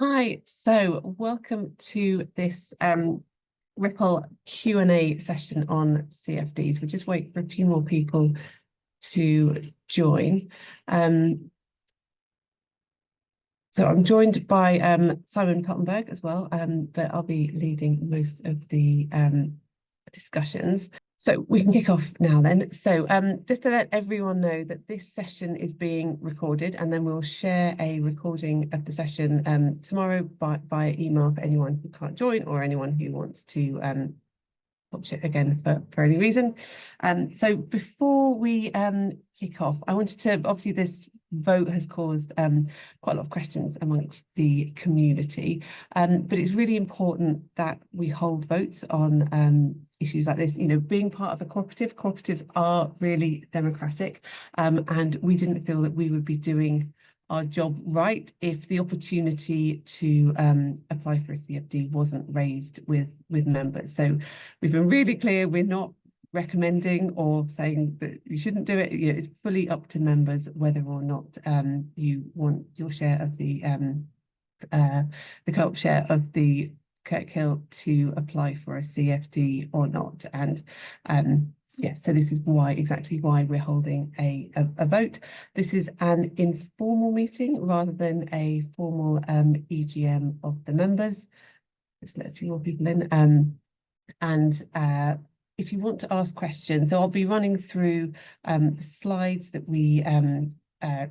Hi, so welcome to this Ripple Q&A session on CFDs. We're just waiting for a few more people to join. So I'm joined by Simon Pottenberg as well, but I'll be leading most of the discussions. So we can kick off now then. So just to let everyone know that this session is being recorded, and then we'll share a recording of the session tomorrow by email for anyone who can't join or anyone who wants to watch it again for any reason. So before we kick off, I wanted to, obviously this vote has caused quite a lot of questions amongst the community, but it's really important that we hold votes on issues like this. You know, being part of a cooperative, cooperatives are really democratic, and we didn't feel that we would be doing our job right if the opportunity to apply for a CFD wasn't raised with members. So we've been really clear, we're not recommending or saying that you shouldn't do it. You know, it's fully up to members whether or not you want your share of the co-op share of the Kirk Hill to apply for a CFD or not. And yes, so this is exactly why we're holding a vote. This is an informal meeting rather than a formal EGM of the members. Let's let a few more people in. If you want to ask questions, so I'll be running through the slides that we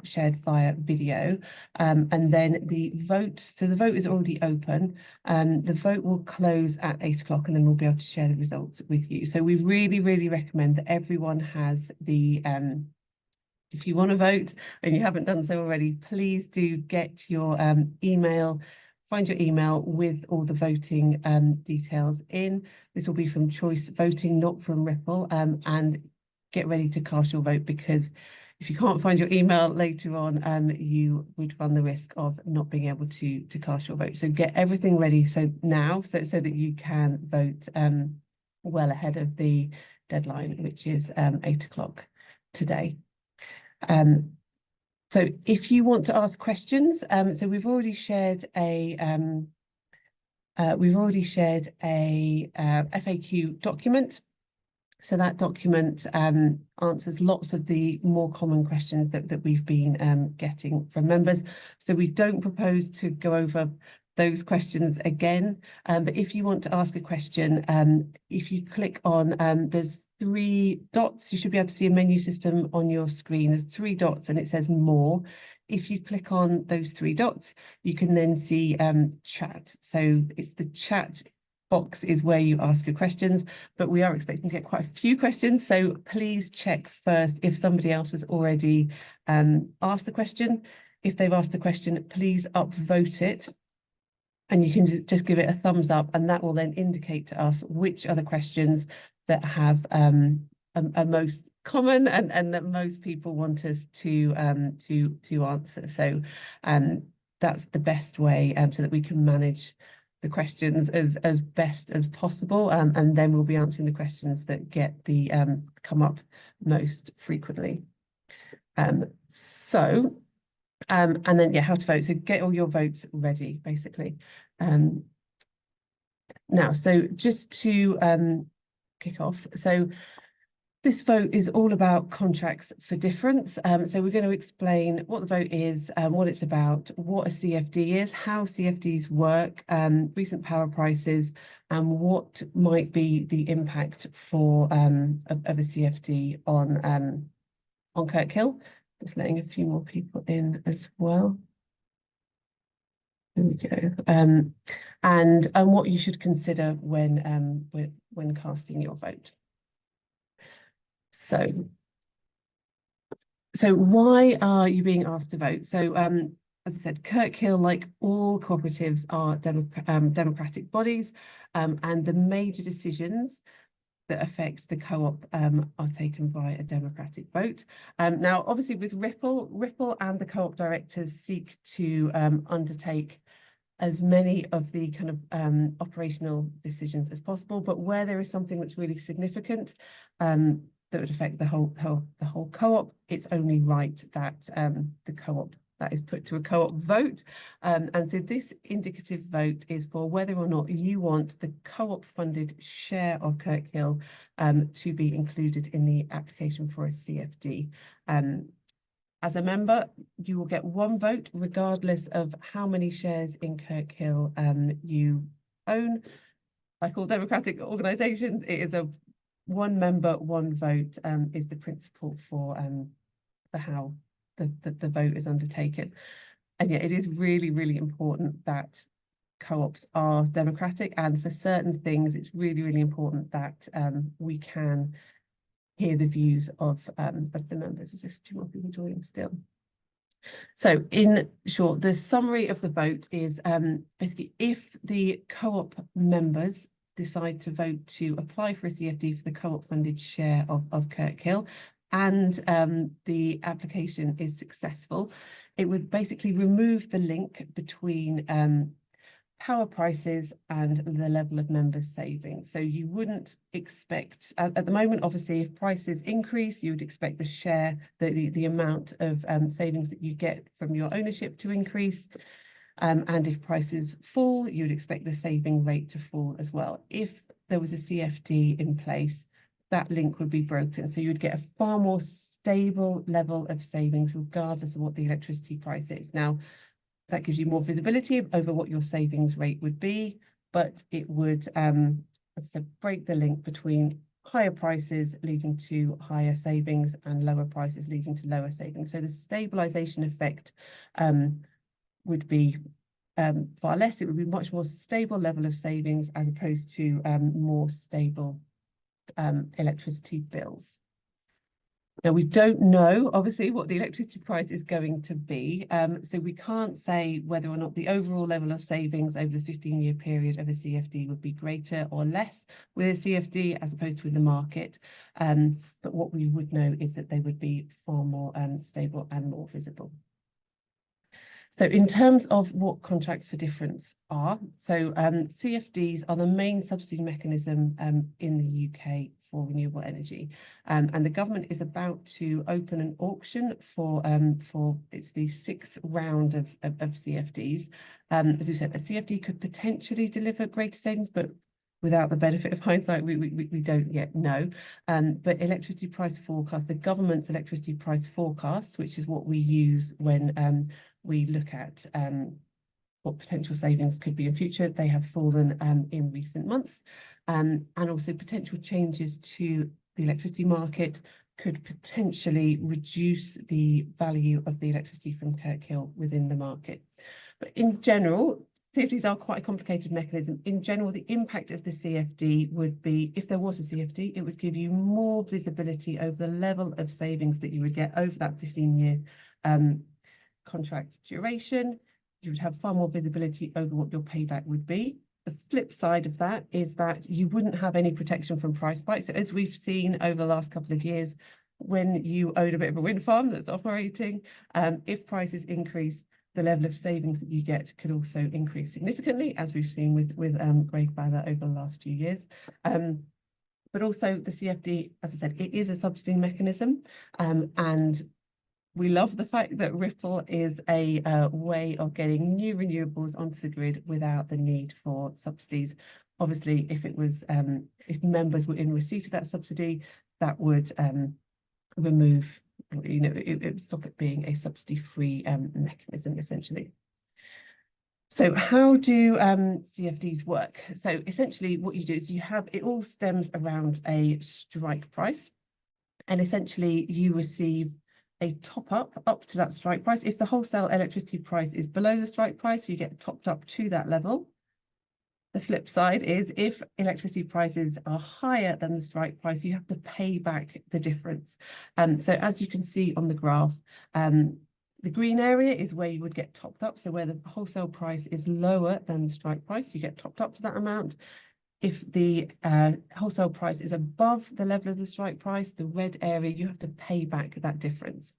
shared via video, and then the vote. So the vote is already open. The vote will close at 8 o'clock, and then we'll be able to share the results with you. So we really recommend that everyone has the if you want to vote and you haven't done so already, please do get your email. Find your email with all the voting details in. This will be from Choice Voting, not from Ripple, and get ready to cast your vote, because if you can't find your email later on, you would run the risk of not being able to cast your vote. So get everything ready now so that you can vote well ahead of the deadline, which is 8 o'clock today. So if you want to ask questions, so we've already shared a FAQ document. So that document answers lots of the more common questions that we've been getting from members. So we don't propose to go over those questions again, but if you want to ask a question, if you click on, there's 3 dots. You should be able to see a menu system on your screen. There's 3 dots and it says more. If you click on those 3 dots, you can then see chat. So it's the chat box is where you ask your questions, but we are expecting to get quite a few questions. So please check first if somebody else has already asked the question. If they've asked the question, please upvote it. And you can just give it a thumbs up, and that will then indicate to us which are the questions that have are most common and that most people want us to answer. So that's the best way so that we can manage the questions as best as possible, and then we'll be answering the questions that get the come up most frequently. And then how to vote. So get all your votes ready, basically. Now, so just to kick off, so this vote is all about contracts for difference. So we're going to explain what the vote is, what it's about, what a CFD is, how CFDs work, recent power prices, and what might be the impact for of a CFD on Kirk Hill. Just letting a few more people in as well. There we go. And what you should consider when casting your vote. So why are you being asked to vote? So as I said, Kirk Hill, like all cooperatives, are democratic bodies, and the major decisions that affect the co-op are taken by a democratic vote. Now, obviously, with Ripple and the co-op directors seek to undertake as many of the kind of operational decisions as possible, but where there is something that's really significant that would affect the whole co-op, it's only right that the co-op that is put to a co-op vote. And so this indicative vote is for whether or not you want the co-op funded share of Kirk Hill to be included in the application for a CFD. As a member, you will get one vote regardless of how many shares in Kirk Hill you own. Like all democratic organisations, it is a one member, one vote is the principle for how the vote is undertaken. And yet it is really, really important that co-ops are democratic, and for certain things, it's really, really important that we can hear the views of the members. There's just 2 more people joining still. So in short, the summary of the vote is basically if the co-op members decide to vote to apply for a CFD for the co-op funded share of Kirk Hill, and the application is successful, it would basically remove the link between power prices and the level of members' savings. So you wouldn't expect, at the moment, obviously, if prices increase, you would expect the share, the amount of savings that you get from your ownership to increase. And if prices fall, you would expect the saving rate to fall as well. If there was a CFD in place, that link would be broken. So you would get a far more stable level of savings, regardless of what the electricity price is. Now, that gives you more visibility over what your savings rate would be, but it would break the link between higher prices leading to higher savings and lower prices leading to lower savings. So the stabilization effect would be far less. It would be much more stable level of savings as opposed to more stable electricity bills. Now, we don't know, obviously, what the electricity price is going to be, so we can't say whether or not the overall level of savings over the 15-year period of a CFD would be greater or less with a CFD as opposed to in the market. But what we would know is that they would be far more stable and more visible. So in terms of what contracts for difference are, so CFDs are the main subsidy mechanism in the UK for renewable energy, and the government is about to open an auction for it's the 6th round of CFDs. As we said, a CFD could potentially deliver greater savings, but without the benefit of hindsight, we don't yet know. But electricity price forecast, the government's electricity price forecast, which is what we use when we look at what potential savings could be in future, they have fallen in recent months. And also potential changes to the electricity market could potentially reduce the value of the electricity from Kirk Hill within the market. But in general, CFDs are quite a complicated mechanism. In general, the impact of the CFD would be, if there was a CFD, it would give you more visibility over the level of savings that you would get over that 15-year contract duration. You would have far more visibility over what your payback would be. The flip side of that is that you wouldn't have any protection from price spikes. So as we've seen over the last couple of years, when you own a bit of a wind farm that's operating, if prices increase, the level of savings that you get could also increase significantly, as we've seen with grey-father over the last few years. But also the CFD, as I said, it is a subsidy mechanism, and we love the fact that Ripple is a way of getting new renewables onto the grid without the need for subsidies. Obviously, if it was if members were in receipt of that subsidy, that would remove, it would stop it being a subsidy-free mechanism, essentially. So how do CFDs work? So essentially what you do is it all stems around a strike price, and essentially you receive a top up to that strike price. If the wholesale electricity price is below the strike price, you get topped up to that level. The flip side is if electricity prices are higher than the strike price, you have to pay back the difference. So as you can see on the graph, the green area is where you would get topped up. So where the wholesale price is lower than the strike price, you get topped up to that amount. If the wholesale price is above the level of the strike price, the red area, you have to pay back that difference.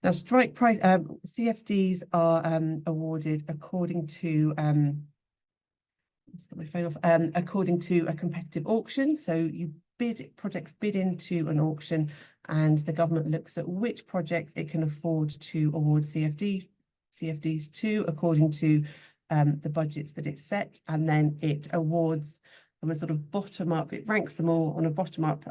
Now, strike price CFDs are awarded according to according to a competitive auction. So projects bid into an auction, and the government looks at which projects it can afford to award CFD CFDs to according to the budgets that it's set, and then it awards from a sort of bottom up, it ranks them all on a bottom up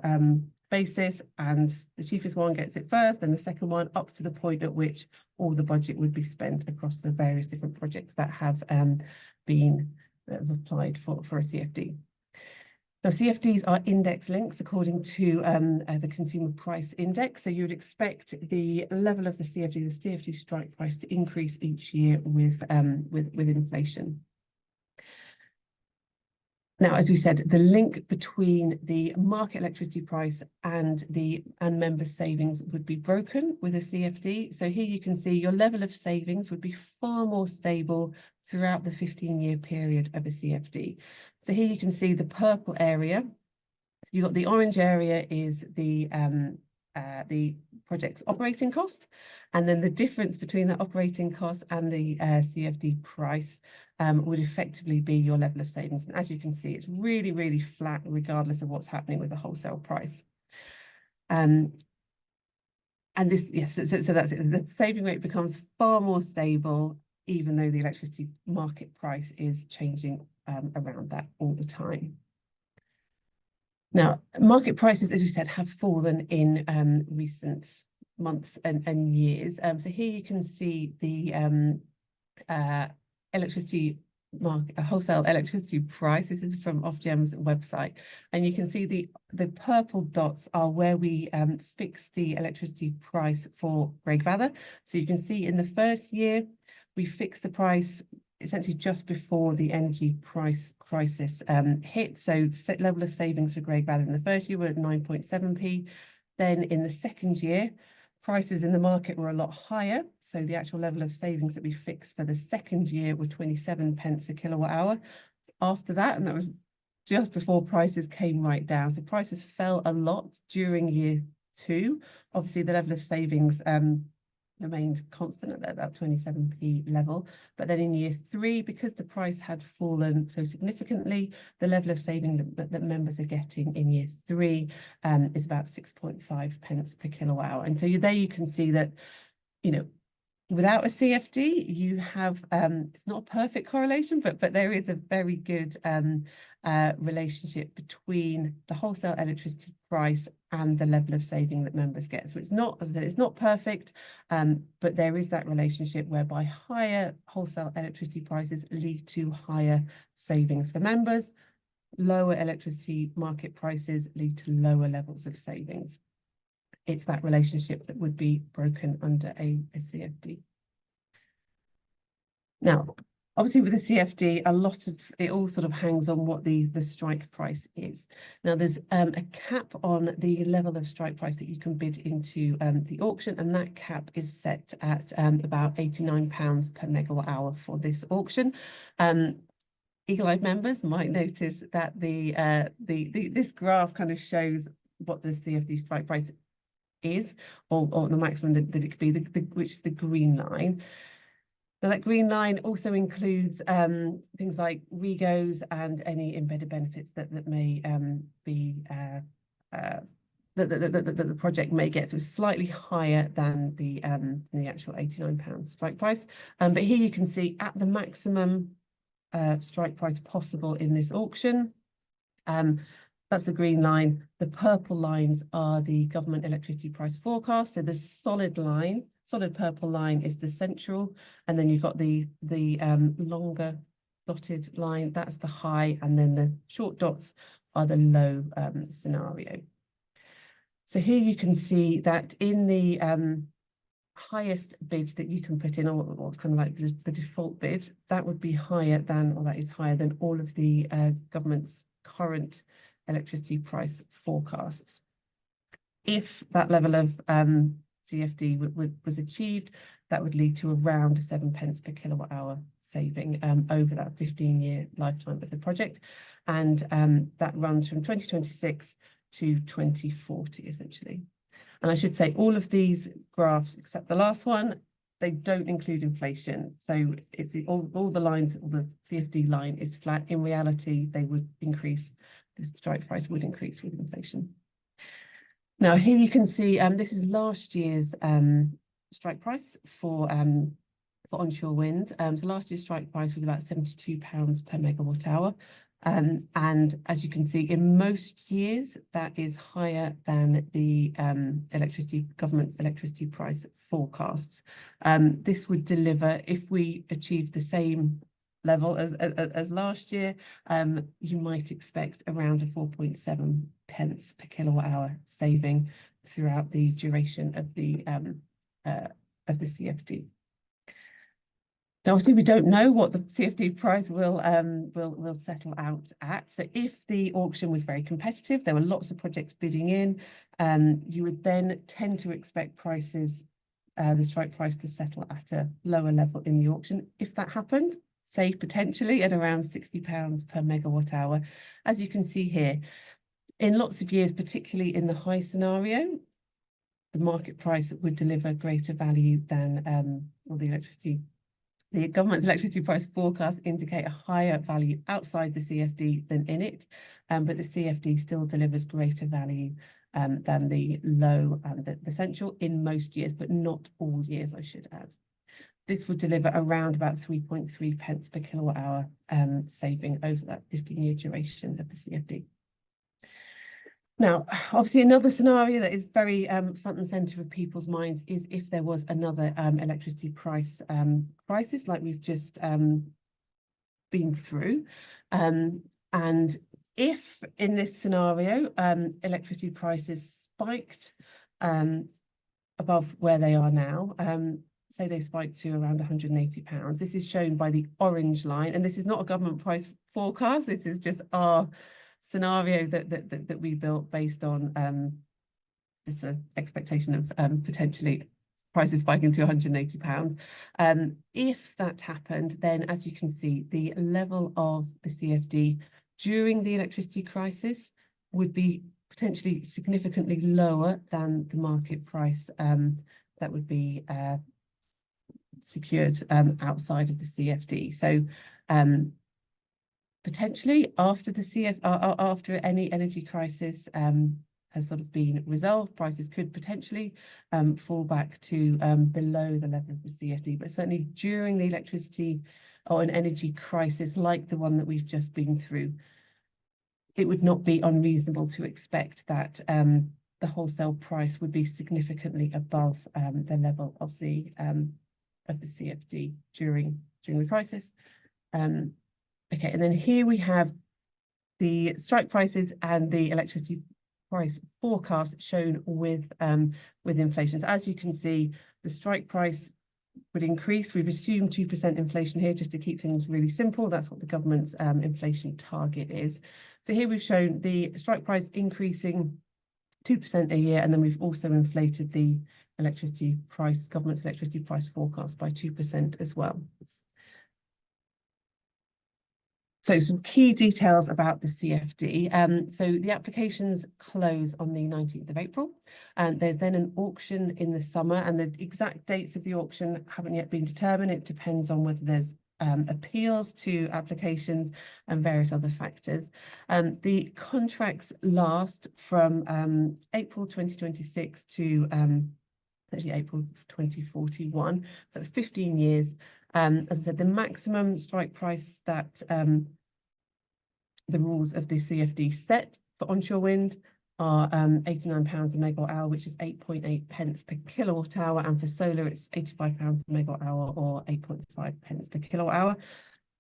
basis, and the cheapest one gets it first, then the second one, up to the point at which all the budget would be spent across the various different projects that have applied for a CFD. Now, CFDs are index linked according to the Consumer Price Index. So you would expect the level of the CFD strike price to increase each year with inflation. Now, as we said, the link between the market electricity price and member savings would be broken with a CFD. So here you can see your level of savings would be far more stable throughout the 15-year period of a CFD. So here you can see the purple area. So you've got the orange area is the project's operating cost, and then the difference between the operating cost and the CFD price would effectively be your level of savings. And as you can see, it's really, really flat regardless of what's happening with the wholesale price. And this, yes, so that's it. The saving rate becomes far more stable, even though the electricity market price is changing around that all the time. Now, market prices, as we said, have fallen in recent months and years. So here you can see the electricity market, wholesale electricity price. This is from Ofgem's website, and you can see the purple dots are where we fix the electricity price for Grey Gather. So you can see in the first year we fixed the price essentially just before the energy price crisis hit. So set level of savings for Grey Gather in the first year were at 9.7p. Then in the second year, prices in the market were a lot higher. So the actual level of savings that we fixed for the second year were 27 pence a kilowatt hour. After that, and that was just before prices came right down. So prices fell a lot during year 2. Obviously, the level of savings remained constant at that 27p level. But then in year 3, because the price had fallen so significantly, the level of saving that members are getting in year 3 is about 6.5 pence per kilowatt hour. And so there you can see that, you know, without a CFD, you have, it's not a perfect correlation, but there is a very good relationship between the wholesale electricity price and the level of saving that members get. So it's not perfect, but there is that relationship whereby higher wholesale electricity prices lead to higher savings for members. Lower electricity market prices lead to lower levels of savings. It's that relationship that would be broken under a CFD. Now, obviously with the CFD, a lot of it all sort of hangs on what the strike price is. Now, there's a cap on the level of strike price that you can bid into the auction, and that cap is set at about £89 per megawatt hour for this auction. Eagle-eyed members might notice that this graph kind of shows what the CFD strike price is, or the maximum that it could be, which is the green line. Now, that green line also includes things like REGOs and any embedded benefits that may be that the project may get. So it's slightly higher than the actual £89 strike price. But here you can see at the maximum strike price possible in this auction. That's the green line. The purple lines are the government electricity price forecast. So the solid purple line is the central, and then you've got the longer dotted line, that's the high, and then the short dots are the low scenario. So here you can see that in the highest bid that you can put in, or what's kind of like the default bid, that would be higher than, or that is higher than all of the government's current electricity price forecasts. If that level of CFD was achieved, that would lead to around 7 pence per kilowatt hour saving over that 15-year lifetime of the project, and that runs from 2026 to 2040 essentially. And I should say all of these graphs except the last one, they don't include inflation. So it's all the lines, all the CFD line is flat. In reality, they would increase. The strike price would increase with inflation. Now here you can see this is last year's strike price for for onshore wind. So last year's strike price was about £72 per megawatt hour. And as you can see, in most years, that is higher than the government's electricity price forecasts. This would deliver, if we achieve the same level as last year, you might expect around a 4.7 pence per kilowatt hour saving throughout the duration of the CFD. Now, obviously, we don't know what the CFD price will settle out at. So if the auction was very competitive, there were lots of projects bidding in, you would then tend to expect prices, the strike price to settle at a lower level in the auction. If that happened, say potentially at around £60 per megawatt hour, as you can see here, in lots of years, particularly in the high scenario, the market price would deliver greater value than the government's electricity price forecasts indicate a higher value outside the CFD than in it, but the CFD still delivers greater value than the low and the central in most years, but not all years, I should add. This would deliver around about 3.3 pence per kilowatt hour saving over that 15-year duration of the CFD. Now, obviously, another scenario that is very front and centre of people's minds is if there was another electricity price crisis like we've just been through. And if in this scenario, electricity prices spiked above where they are now, say they spiked to around £180. This is shown by the orange line, and this is not a government price forecast. This is just our scenario that we built based on just an expectation of potentially prices spiking to £180. If that happened, then as you can see, the level of the CFD during the electricity crisis would be potentially significantly lower than the market price that would be secured outside of the CFD. So potentially after after any energy crisis has sort of been resolved, prices could potentially fall back to below the level of the CFD. But certainly during the electricity or an energy crisis like the one that we've just been through, it would not be unreasonable to expect that the wholesale price would be significantly above the level of the CFD during the crisis. Okay, and then here we have the strike prices and the electricity price forecast shown with inflation. So as you can see, the strike price would increase. We've assumed 2% inflation here just to keep things really simple. That's what the government's inflation target is. So here we've shown the strike price increasing 2% a year, and then we've also inflated the government's electricity price forecast by 2% as well. So some key details about the CFD. So the applications close on the 19th of April, and there's then an auction in the summer, and the exact dates of the auction haven't yet been determined. It depends on whether there's appeals to applications and various other factors. The contracts last from April 2026 to actually April 2041, so that's 15 years. As I said, the maximum strike price that the rules of the CFD set for onshore wind are £89 a megawatt hour, which is 8.8 pence per kilowatt hour, and for solar it's £85 a megawatt hour or 8.5 pence per kilowatt hour.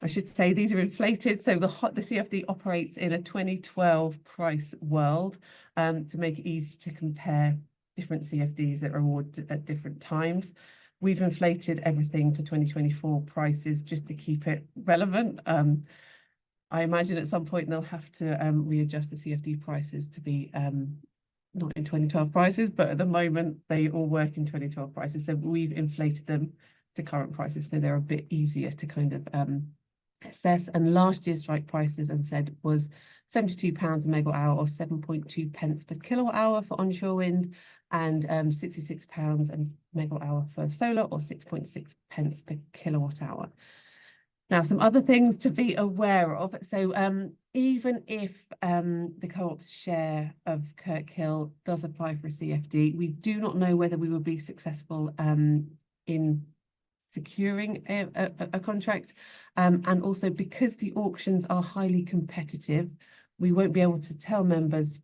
I should say these are inflated, so the CFD operates in a 2012 price world to make it easy to compare different CFDs that are awarded at different times. We've inflated everything to 2024 prices just to keep it relevant. I imagine at some point they'll have to readjust the CFD prices to be not in 2012 prices, but at the moment they all work in 2012 prices. So we've inflated them to current prices, so they're a bit easier to kind of assess. And last year's strike prices, as I said, was £72 a megawatt hour or 7.2 pence per kilowatt hour for onshore wind, and £66 a megawatt hour for solar or 6.6 pence per kilowatt hour. Now, some other things to be aware of. So even if the co-op's share of Kirk Hill does apply for a CFD, we do not know whether we will be successful in securing a contract. And also because the auctions are highly competitive, we won't be able to tell members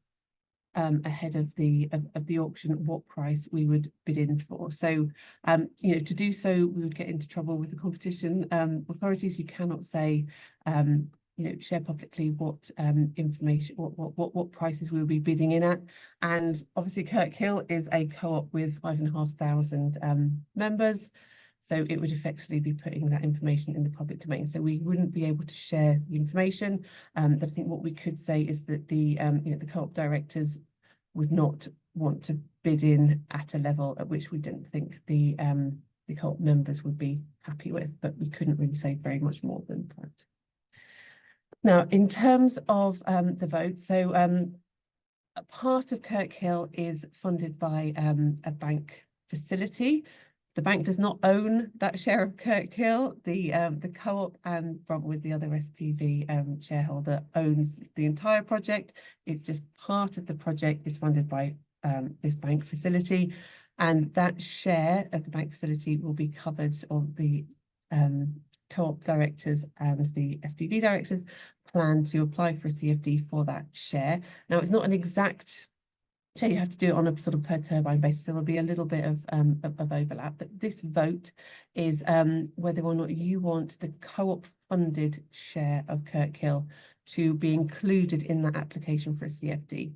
ahead of the auction what price we would bid in for. So, you know, to do so, we would get into trouble with the competition authorities. You cannot say, you know, share publicly what information, what prices we will be bidding in at. And obviously, Kirk Hill is a co-op with 5,500 members. So it would effectively be putting that information in the public domain. So we wouldn't be able to share the information. But I think what we could say is that the you know, the co-op directors would not want to bid in at a level at which we didn't think the co-op members would be happy with, but we couldn't really say very much more than that. Now, in terms of the vote, so a part of Kirk Hill is funded by a bank facility. The bank does not own that share of Kirk Hill. The co-op and Bruntwood, the other SPV shareholder, owns the entire project. It's just part of the project is funded by this bank facility, and that share of the bank facility will be covered, or the co-op directors and the SPV directors plan to apply for a CFD for that share. Now, it's not an exact share, you have to do it on a sort of per turbine basis, so there'll be a little bit of overlap, but this vote is whether or not you want the co-op funded share of Kirk Hill to be included in that application for a CFD.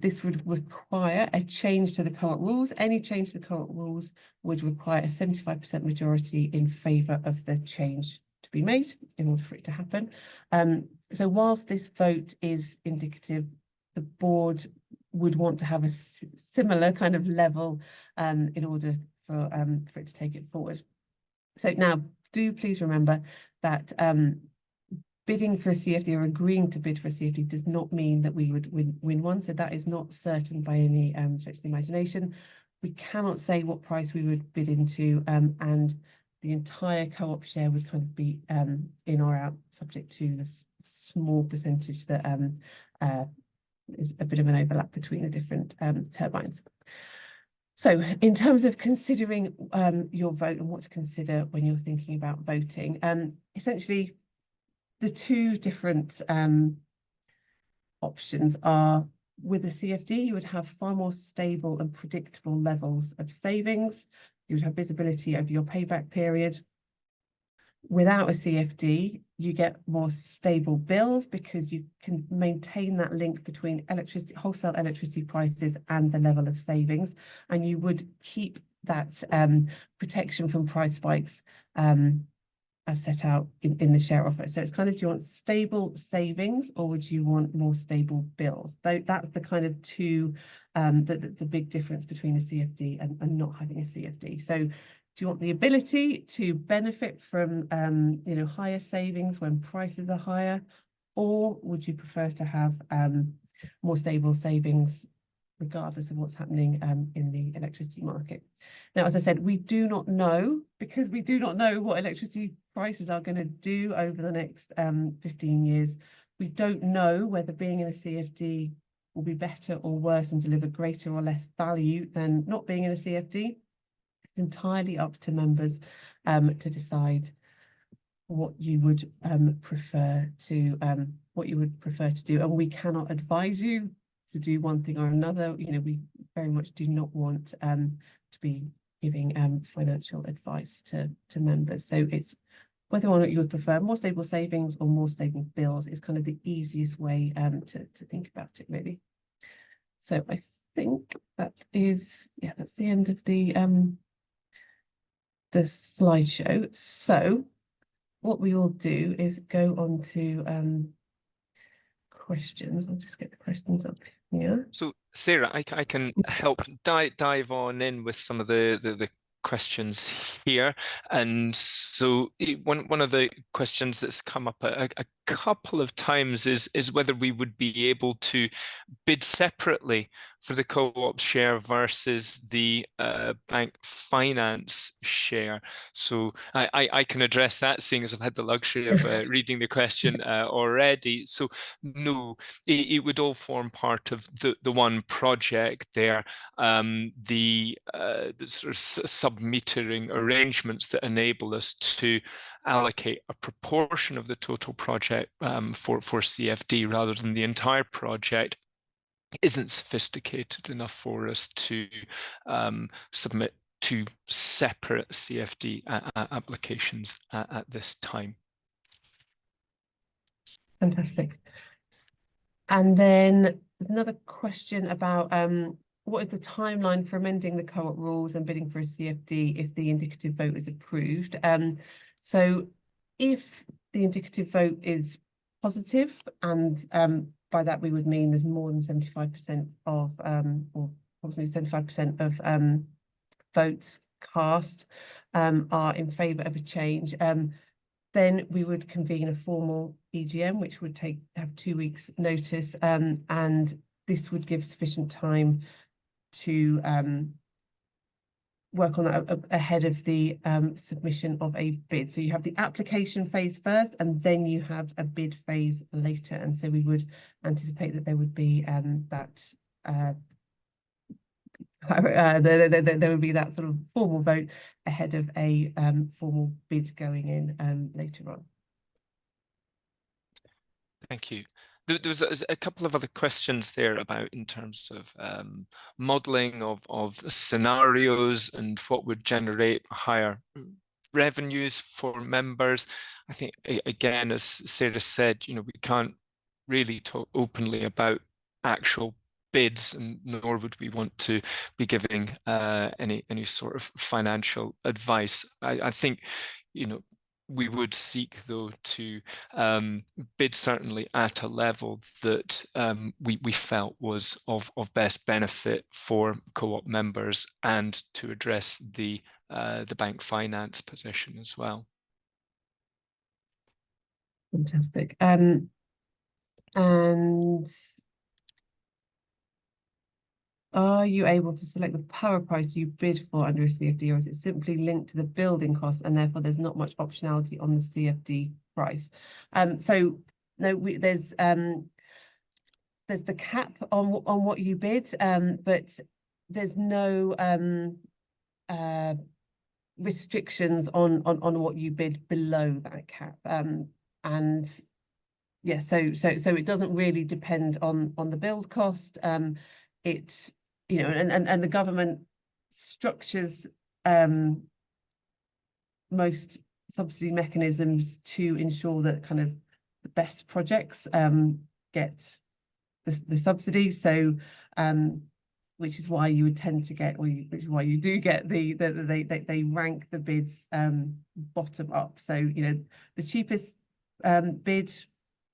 This would require a change to the co-op rules. Any change to the co-op rules would require a 75% majority in favour of the change to be made in order for it to happen. So whilst this vote is indicative, the board would want to have a similar kind of level in order for it to take it forward. So now, do please remember that bidding for a CFD or agreeing to bid for a CFD does not mean that we would win one. So that is not certain by any stretch of the imagination. We cannot say what price we would bid into, and the entire co-op share would kind of be in or out, subject to the small percentage that is a bit of an overlap between the different turbines. So in terms of considering your vote and what to consider when you're thinking about voting, essentially the two different options are, with a CFD, you would have far more stable and predictable levels of savings. You would have visibility over your payback period. Without a CFD, you get more stable bills because you can maintain that link between electricity, wholesale electricity prices and the level of savings, and you would keep that protection from price spikes as set out in the share offer. So it's kind of, do you want stable savings or would you want more stable bills? That's the kind of two, the big difference between a CFD and not having a CFD. So do you want the ability to benefit from you know, higher savings when prices are higher, or would you prefer to have more stable savings regardless of what's happening in the electricity market? Now, as I said, we do not know, because we do not know what electricity prices are going to do over the next 15 years. We don't know whether being in a CFD will be better or worse and deliver greater or less value than not being in a CFD. It's entirely up to members to decide what you would prefer to do, and we cannot advise you to do one thing or another. You know, we very much do not want to be giving financial advice to members. So it's whether or not you would prefer more stable savings or more stable bills is kind of the easiest way to think about it, really. So I think that is, yeah, that's the end of the slideshow. So what we will do is go on to questions. I'll just get the questions up here. So Sarah, I can help dive on in with some of the questions here. And so one of the questions that's come up a couple of times is whether we would be able to bid separately for the co-op share versus the bank finance share. So I can address that, seeing as I've had the luxury of reading the question already. So no, it would all form part of the one project there. The sort of sub-metering arrangements that enable us to allocate a proportion of the total project for CFD rather than the entire project isn't sophisticated enough for us to submit two separate CFD applications at this time. Fantastic. And then there's another question about what is the timeline for amending the co-op rules and bidding for a CFD if the indicative vote is approved? So if the indicative vote is positive, and by that we would mean there's more than 75% of, or approximately 75% of votes cast are in favour of a change, then we would convene a formal EGM, which would have 2 weeks notice, and this would give sufficient time to work on that ahead of the submission of a bid. So you have the application phase first, and then you have a bid phase later. And so we would anticipate that there would be there would be that sort of formal vote ahead of a formal bid going in later on. Thank you. There was a couple of other questions there about in terms of modelling of scenarios and what would generate higher revenues for members. I think, again, as Sarah said, we can't really talk openly about actual bids, and nor would we want to be giving any sort of financial advice. I think, we would seek, though, to bid certainly at a level that we felt was of best benefit for co-op members, and to address the bank finance position as well. Fantastic. And are you able to select the power price you bid for under a CFD, or is it simply linked to the building costs and therefore there's not much optionality on the CFD price? So no, there's the cap on what you bid, but there's no restrictions on what you bid below that cap. And yeah, so it doesn't really depend on the build cost. It's and the government structures most subsidy mechanisms to ensure that kind of the best projects get the subsidy. So which is why you would tend to get, which is why you do get they rank the bids bottom up. So the cheapest bid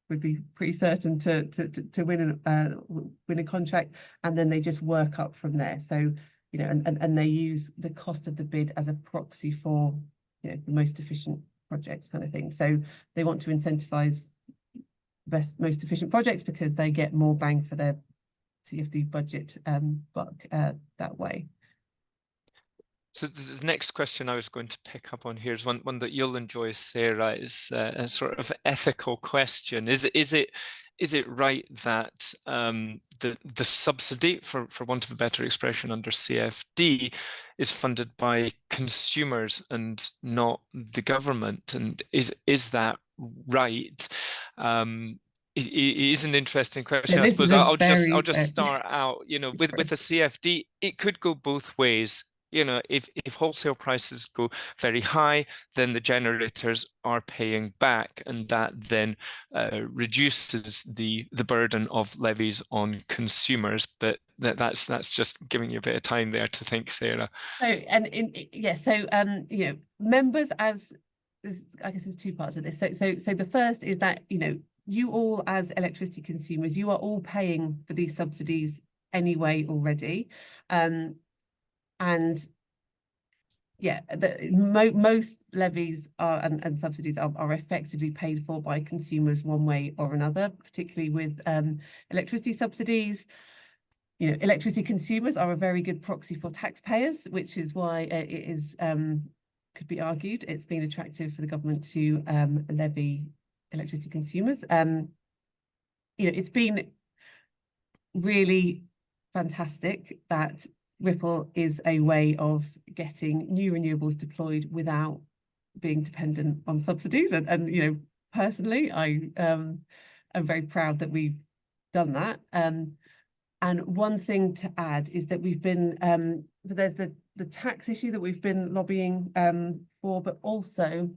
would be pretty certain to win a contract, and then they just work up from there. So and they use the cost of the bid as a proxy for the most efficient projects, kind of thing. So they want to incentivize most efficient projects because they get more bang for their CFD budget buck that way. So the next question I was going to pick up on here is one that you'll enjoy, Sarah. Is a sort of ethical question. Is it right that the subsidy, for want of a better expression, under CFD is funded by consumers and not the government? And is that right? It is an interesting question. I suppose I'll just start out. With a CFD, it could go both ways. If wholesale prices go very high, then the generators are paying back, and that then reduces the burden of levies on consumers. But that's just giving you a bit of time there to think, Sarah. So members, as I guess there's two parts of this. So the first is that you all, as electricity consumers, you are all paying for these subsidies anyway already. And Yeah, most levies are and subsidies are effectively paid for by consumers one way or another, particularly with electricity subsidies. You know, electricity consumers are a very good proxy for taxpayers, which is why it is could be argued it's been attractive for the government to levy electricity consumers. You know, it's been really fantastic that Ripple is a way of getting new renewables deployed without being dependent on subsidies. And you know, personally, I am very proud that we've done that. And one thing to add is that we've been so there's the tax issue that we've been lobbying for, but also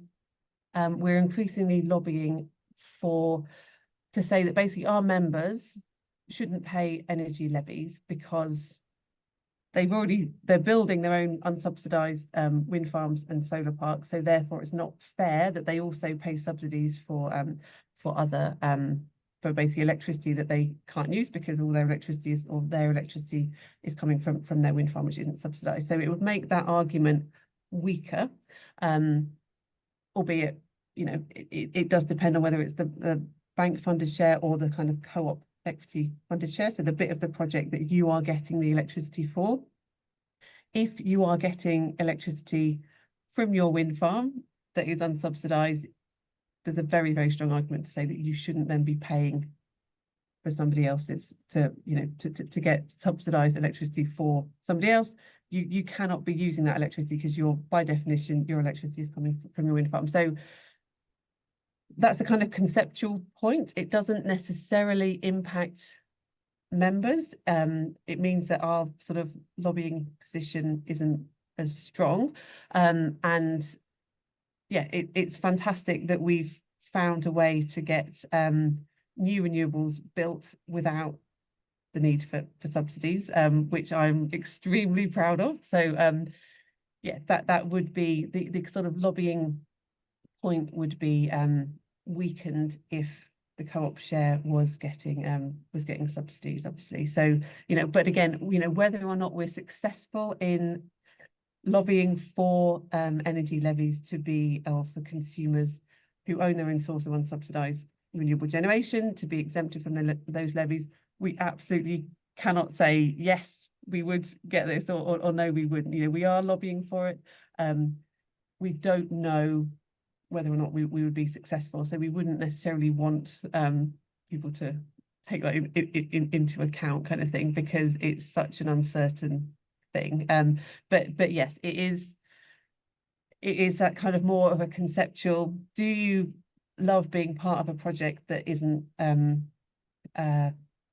we're increasingly lobbying to say that basically our members shouldn't pay energy levies because they're building their own unsubsidized wind farms and solar parks. So therefore it's not fair that they also pay subsidies for other for basically electricity that they can't use because all their electricity is coming from their wind farm, which isn't subsidized. So it would make that argument weaker, albeit, you know, it does depend on whether it's the bank funded share or the kind of co-op equity funded share. So the bit of the project that you are getting the electricity for. If you are getting electricity from your wind farm that is unsubsidized, there's a very, very strong argument to say that you shouldn't then be paying for somebody else's to get subsidized electricity for somebody else. You cannot be using that electricity because by definition, your electricity is coming from your wind farm. So that's a kind of conceptual point. It doesn't necessarily impact members. It means that our sort of lobbying position isn't as strong. And yeah, it's fantastic that we've found a way to get new renewables built without the need for subsidies, which I'm extremely proud of. So yeah, that would be the sort of lobbying point would be weakened if the co-op share was getting subsidies, obviously. So, you know, but again, you know, whether or not we're successful in lobbying for energy levies to be for consumers who own their own source of unsubsidized renewable generation to be exempted from those levies, we absolutely cannot say yes, we would get this or no, we wouldn't. You know, we are lobbying for it. We don't know whether or not we would be successful. So we wouldn't necessarily want people to take that into account, kind of thing, because it's such an uncertain thing. But yes, it is that kind of more of a conceptual. Do you love being part of a project that isn't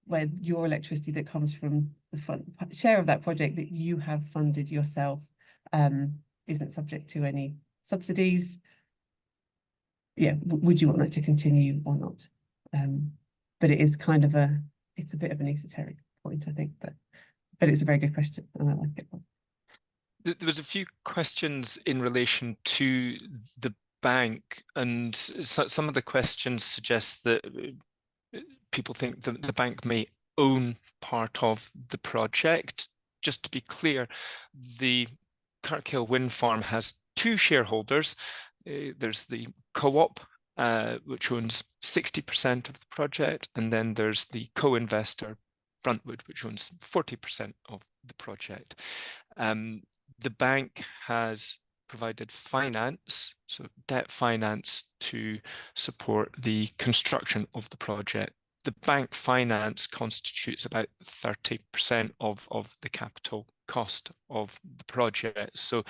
where your electricity that comes from the share of that project that you have funded yourself isn't subject to any subsidies? Yeah, would you want that to continue or not? But it is kind of it's a bit of an esoteric point, I think, but it's a very good question and I like it. There was a few questions in relation to the bank, and some of the questions suggest that people think that the bank may own part of the project. Just to be clear, the Kirk Hill wind farm has two shareholders. There's the co-op, which owns 60% of the project, and then there's the co-investor, Bruntwood, which owns 40% of the project. The bank has provided finance, so debt finance, to support the construction of the project. The bank finance constitutes about 30% of the capital cost of the project. So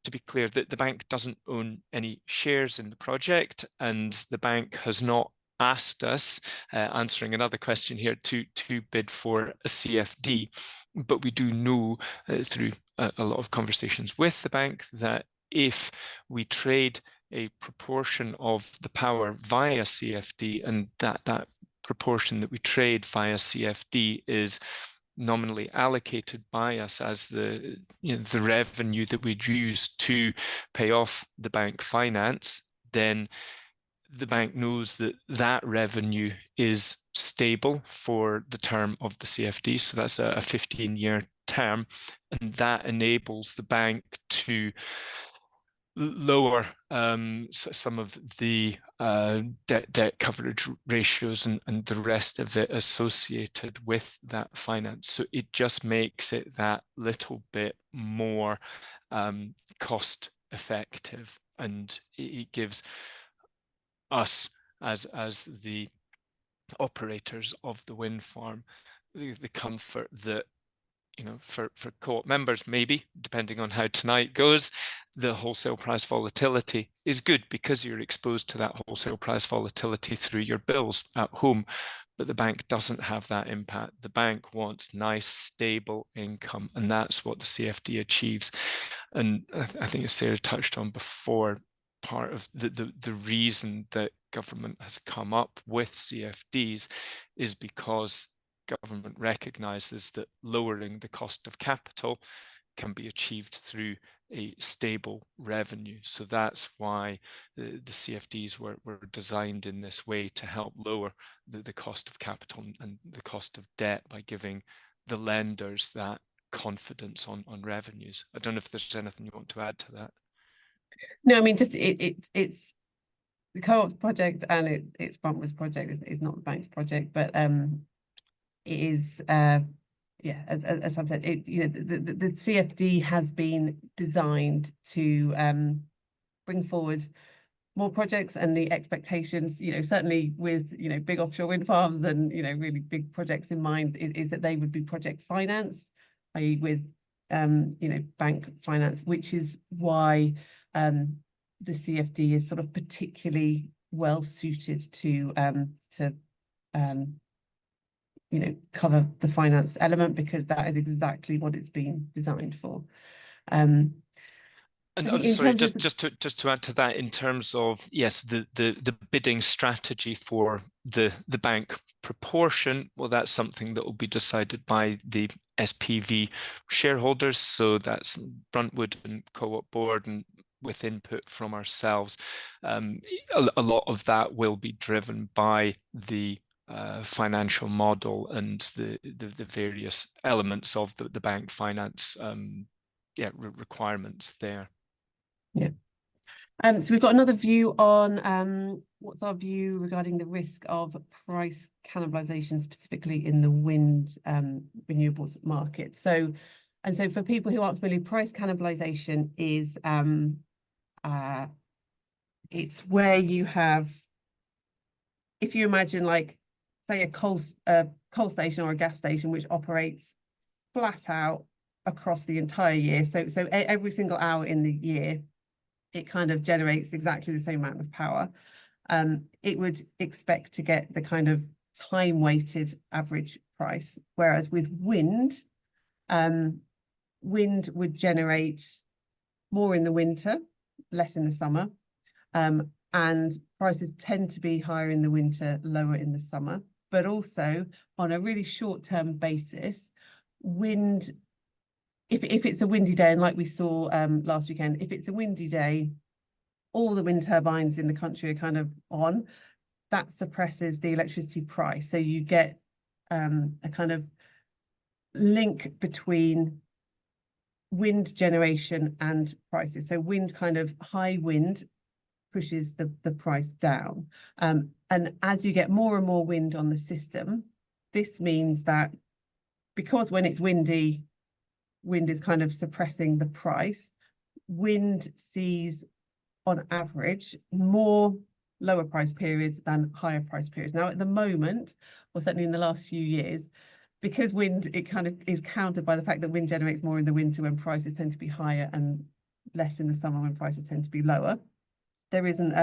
to be clear, that the bank doesn't own any shares in the project, and the bank has not asked us, answering another question here, to bid for a CFD. But we do know through a lot of conversations with the bank that if we trade a proportion of the power via CFD, and that proportion that we trade via CFD is nominally allocated by us as the revenue that we'd use to pay off the bank finance, then the bank knows that that revenue is stable for the term of the CFD. So that's a 15-year term, and that enables the bank to lower some of the debt coverage ratios and the rest of it associated with that finance. So it just makes it that little bit more cost effective, and it gives us as the operators of the wind farm the comfort that, you know, for co-op members, maybe, depending on how tonight goes, the wholesale price volatility is good because you're exposed to that wholesale price volatility through your bills at home. But the bank doesn't have that impact. The bank wants nice, stable income, and that's what the CFD achieves. And I think, as Sarah touched on before, part of the reason that government has come up with CFDs is because government recognises that lowering the cost of capital can be achieved through a stable revenue. So that's why the CFDs were designed in this way, to help lower the cost of capital and the cost of debt by giving the lenders that confidence on revenues. I don't know if there's anything you want to add to that. No, I mean, just it's the co-op project, and it's Bruntwood's project. It's not the bank's project, but it is, yeah, as I've said, the CFD has been designed to bring forward more projects, and the expectations, certainly with, big offshore wind farms and, really big projects in mind, is that they would be project financed, i.e. with, bank finance, which is why the CFD is sort of particularly well suited to cover the finance element, because that is exactly what it's been designed for. And sorry, just to add to that, in terms of, yes, the bidding strategy for the bank proportion, well, that's something that will be decided by the SPV shareholders. So that's Bruntwood and Co-op board, and with input from ourselves. A lot of that will be driven by the financial model and the various elements of the bank finance requirements there. Yeah. So we've got another view on what's our view regarding the risk of price cannibalization, specifically in the wind renewables market. So for people who aren't familiar, price cannibalization is it's where you have, if you imagine, like, say a coal station or a gas station which operates flat out across the entire year. So every single hour in the year, it kind of generates exactly the same amount of power. It would expect to get the kind of time-weighted average price, whereas with wind, wind would generate more in the winter, less in the summer, and prices tend to be higher in the winter, lower in the summer. But also, on a really short-term basis, wind, if it's a windy day, and like we saw last weekend, if it's a windy day, all the wind turbines in the country are kind of on. That suppresses the electricity price. So you get a kind of link between wind generation and prices. So wind, kind of high wind, pushes the price down. And as you get more and more wind on the system, this means that, because when it's windy, wind is kind of suppressing the price, wind sees on average more lower price periods than higher price periods. Now, at the moment, or certainly in the last few years, because wind, it kind of is countered by the fact that wind generates more in the winter when prices tend to be higher, and less in the summer when prices tend to be lower. There isn't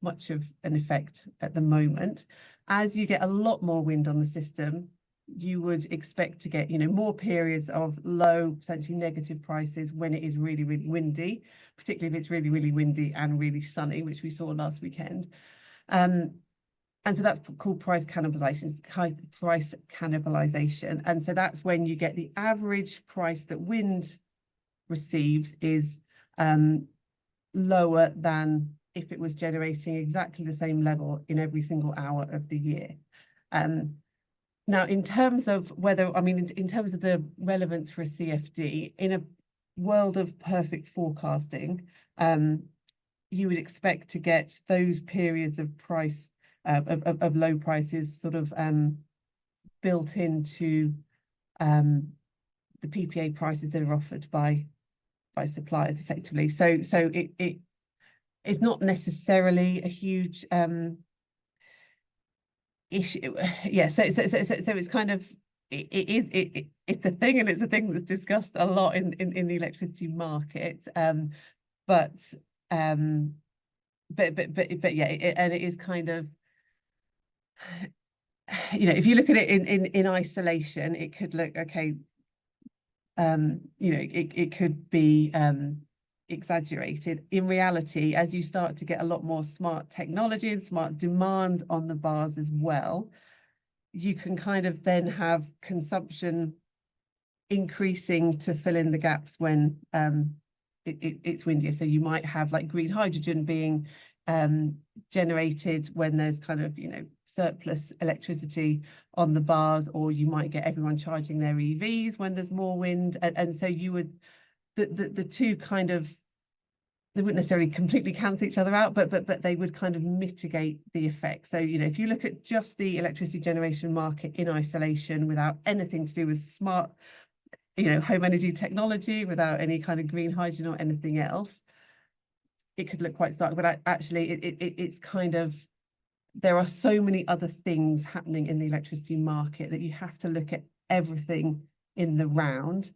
much of an effect at the moment. As you get a lot more wind on the system, you would expect to get, more periods of low, potentially negative prices when it is really, really windy, particularly if it's really, really windy and really sunny, which we saw last weekend. And so that's called price cannibalization. And so that's when you get the average price that wind receives is lower than if it was generating exactly the same level in every single hour of the year. Now, in terms of whether, I mean, in terms of the relevance for a CFD, in a world of perfect forecasting, you would expect to get those periods of price, of low prices sort of built into the PPA prices that are offered by suppliers effectively. So it's not necessarily a huge issue. Yeah, so it's kind of it's a thing, and it's a thing that's discussed a lot in the electricity market. But yeah, and it is kind of, you know, if you look at it in isolation, it could look okay. You know, it could be exaggerated. In reality, as you start to get a lot more smart technology and smart demand on the bars as well, you can kind of then have consumption increasing to fill in the gaps when it's windier. So you might have like green hydrogen being generated when there's kind of, you know, surplus electricity on the bars, or you might get everyone charging their EVs when there's more wind, and so you would the two kind of, they wouldn't necessarily completely cancel each other out, but they would kind of mitigate the effect. So, you know, if you look at just the electricity generation market in isolation without anything to do with smart, you know, home energy technology, without any kind of green hydrogen or anything else, it could look quite stark. But actually it's kind of, there are so many other things happening in the electricity market that you have to look at everything in the round.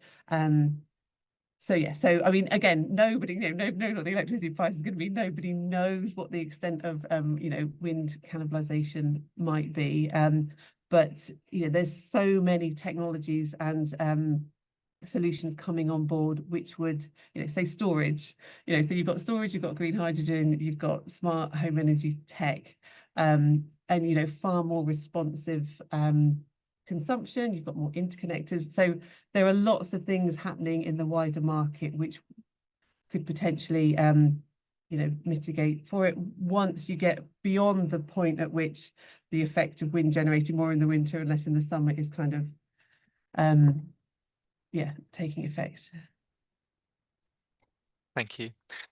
So yeah, so I mean, again, nobody, you know, knows what the electricity price is going to be. Nobody knows what the extent of you know, wind cannibalization might be. But you know, there's so many technologies and solutions coming on board, which would, you know, say storage, you know, so you've got storage, you've got green hydrogen, you've got smart home energy tech, and you know, far more responsive consumption, you've got more interconnectors. So there are lots of things happening in the wider market which could potentially you know, mitigate for it once you get beyond the point at which the effect of wind generating more in the winter and less in the summer is kind of yeah, taking effect. Thank you.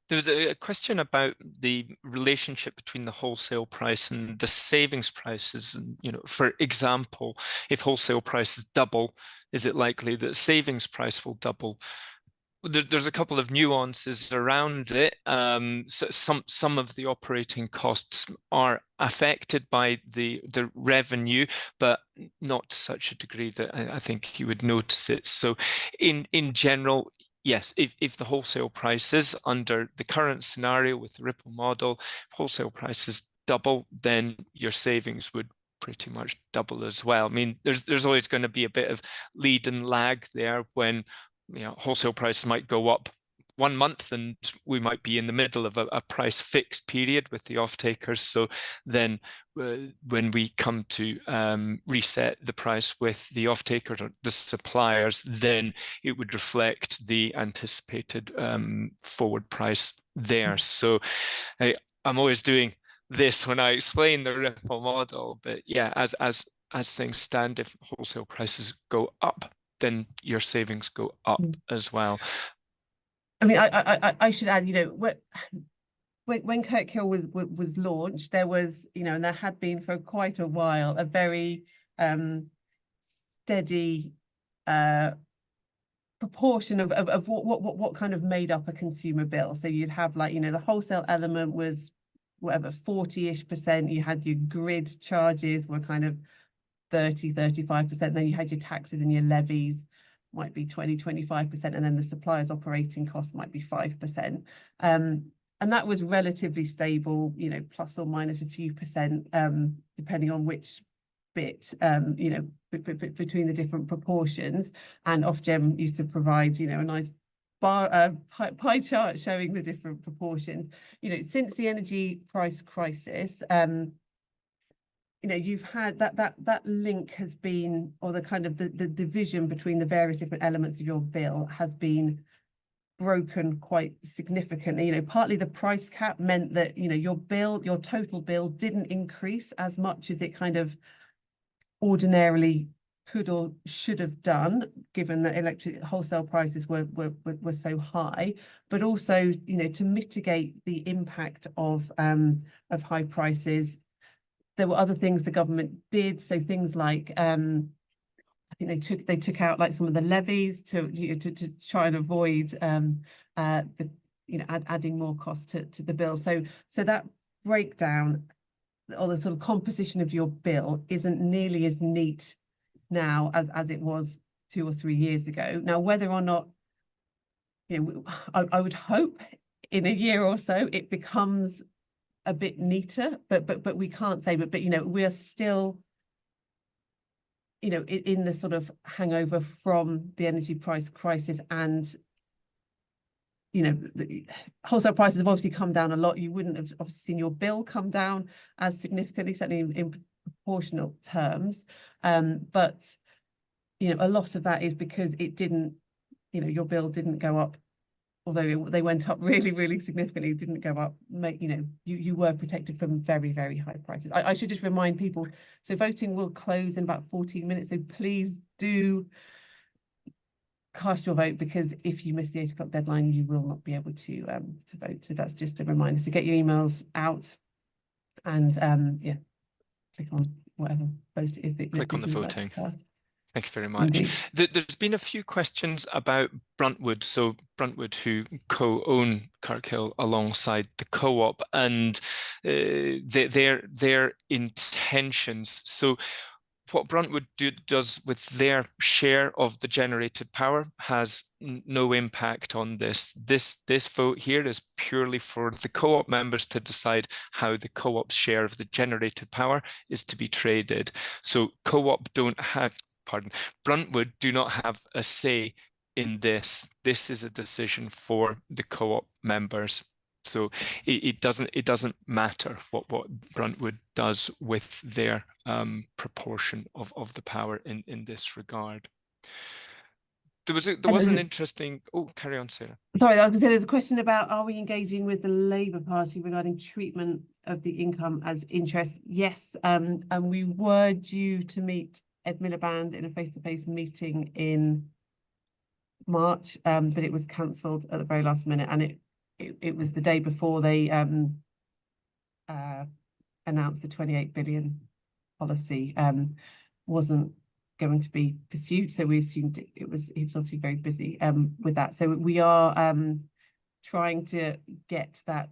There was a question about the relationship between the wholesale price and the savings prices. And, you know, for example, if wholesale prices double, is it likely that savings price will double? There's a couple of nuances around it. So some of the operating costs are affected by the revenue, but not to such a degree that I think you would notice it. So in general, yes, if the wholesale prices under the current scenario with the Ripple model, wholesale prices double, then your savings would pretty much double as well. I mean, there's always going to be a bit of lead and lag there when, you know, wholesale prices might go up 1 month and we might be in the middle of a price fixed period with the off-takers. So then when we come to reset the price with the off-takers or the suppliers, then it would reflect the anticipated forward price there. So I'm always doing this when I explain the Ripple model, but yeah, as things stand, if wholesale prices go up, then your savings go up as well. I mean, I should add, you know, when Kirk Hill was launched, there was, you know, and there had been for quite a while a very steady proportion of what kind of made up a consumer bill. So you'd have, like, you know, the wholesale element was whatever 40-ish%. You had your grid charges were kind of 30-35%. Then you had your taxes and your levies might be 20-25%, and then the supplier's operating costs might be 5%. And that was relatively stable, you know, plus or minus a few percent, depending on which bit, you know, between the different proportions. And Ofgem used to provide, you know, a nice pie chart showing the different proportions. You know, since the energy price crisis, you know, you've had that link has been, or the kind of the division between the various different elements of your bill has been broken quite significantly. You know, partly the price cap meant that, you know, your total bill didn't increase as much as it kind of ordinarily could or should have done, given that electric wholesale prices were so high, but also, you know, to mitigate the impact of high prices. There were other things the government did, so things like I think they took out like some of the levies to to try and avoid the adding more cost to the bill. So that breakdown or the sort of composition of your bill isn't nearly as neat now as it was 2 or 3 years ago. Now, whether or not, you know, I would hope in a year or so it becomes a bit neater, but we can't say. But you know, we're still, you know, in the sort of hangover from the energy price crisis, and you know, the wholesale prices have obviously come down a lot. You wouldn't have obviously seen your bill come down as significantly, certainly in proportional terms. But you know, a lot of that is because it didn't, you know, your bill didn't go up, although they went up really, really significantly, didn't go up. You know, you were protected from very, very high prices. I should just remind people, so voting will close in about 14 minutes. So please do cast your vote, because if you miss the 8 o'clock deadline, you will not be able to vote. So that's just a reminder. So get your emails out and yeah, click on whatever vote it is that Click on the you'd like to voting. cast. Thank you very much. There's been a few questions about Bruntwood. So Bruntwood, who co-own Kirk Hill alongside the co-op, and their intentions. So what Bruntwood does with their share of the generated power has no impact on this. This vote here is purely for the co-op members to decide how the co-op's share of the generated power is to be traded. So co-op don't have, Bruntwood do not have a say in this. This is a decision for the co-op members. So it doesn't matter what Bruntwood does with their proportion of the power in this regard. There was an interesting. Oh, carry on, Sarah. Sorry, I was going to say there's a question about, are we engaging with the Labour Party regarding treatment of the income as interest? Yes, and we were due to meet Ed Miliband in a face-to-face meeting in March, but it was cancelled at the very last minute, and it was the day before they announced the 28 billion policy wasn't going to be pursued, so we assumed he was obviously very busy with that. So we are trying to get that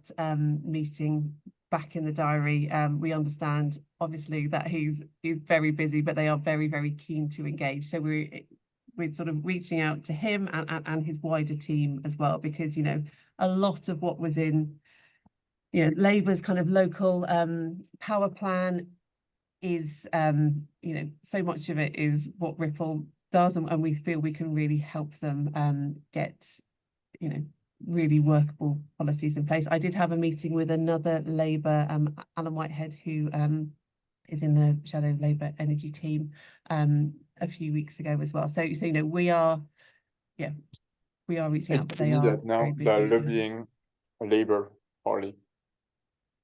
meeting back in the diary. We understand obviously that he's very busy, but they are very, very keen to engage. So we're sort of reaching out to him and his wider team as well, because, you know, a lot of what was in, you know, Labour's kind of local power plan is, you know, so much of it is what Ripple does, and we feel we can really help them get, you know, really workable policies in place. I did have a meeting with another Labour, Alan Whitehead, who is in the Shadow Labour Energy team, a few weeks ago as well. So you know, we are reaching out, but they are now they're lobbying Labour Party